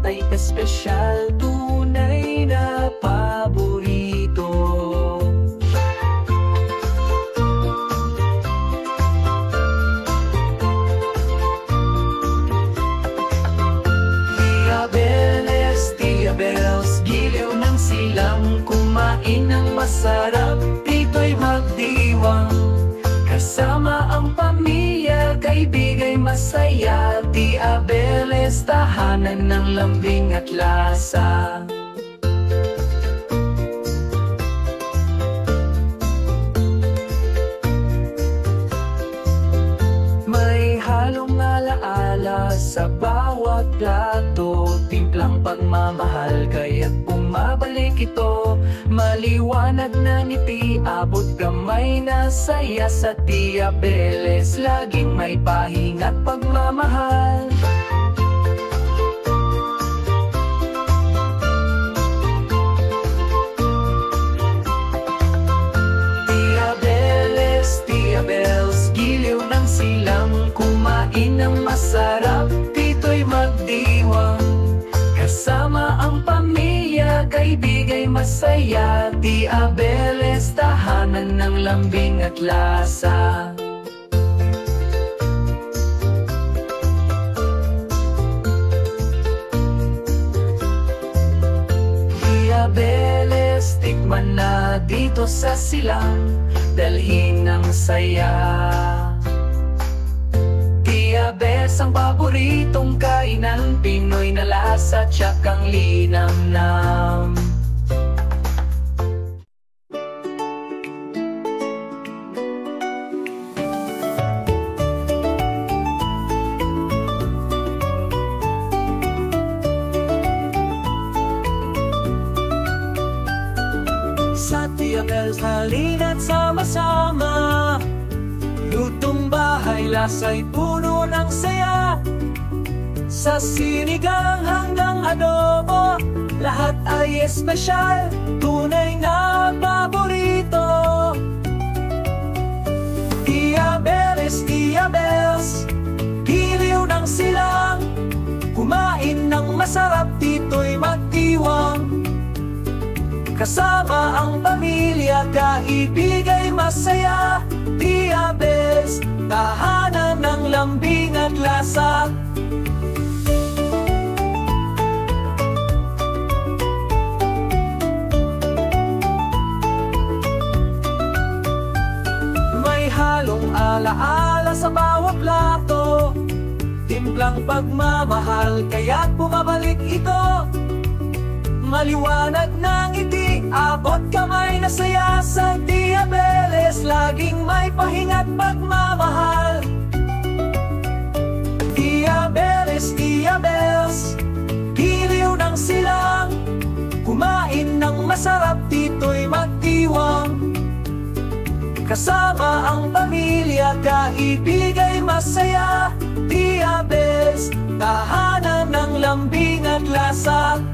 ay espesyal, tunay na paborito. Diabeles, giliw ng silang, kumain ng masarap, dito'y magdiwang. Kasama ang pamilya, kaibigay masaya. Diabeles, tahanan ng lambing at lasa. May halong alaala sa bawat plato, timplang pagmamahal kaya't bumabalik ito. Maliwanag na ngiti, abot kamay na saya. Sa Diabeles, laging may pahinga't pagmamahal. Diabeles, giliw ng silang, kumain ng masarap, dito'y magdiwang. Kasama ang pamilya, kaibigay masaya. Diabeles, tahanan ng lambing at lasa. Diabeles, tikman na dito sa silang, dalhin ng saya. Diabeles ang paboritong kainan, Pinoy na lasa, tiyakang linamnam. Sa Diabeles, halina't sama-sama, lutong bahay, lasa'y puno ng saya. Sa sinigang hanggang adobo, lahat ay espesyal, tunay na paborito. Diabeles, giliw ng silang, kumain ng masarap, dito'y magdiwang. Kasama ang pamilya, kaibigay masaya. Diabeles, tahanan ng lambing at lasa. May halong alaala sa bawat plato, timplang pagmamahal, kaya't bumabalik ito. Maliwanag ng ngiti, abot kamay na saya. Sa Diabeles, laging may pahinga't pagmamahal. Diabeles, giliw ng silang, kumain ng masarap, dito'y magdiwang. Kasama ang pamilya, kaibigay masaya. Diabeles, tahanan ng lambing at lasa.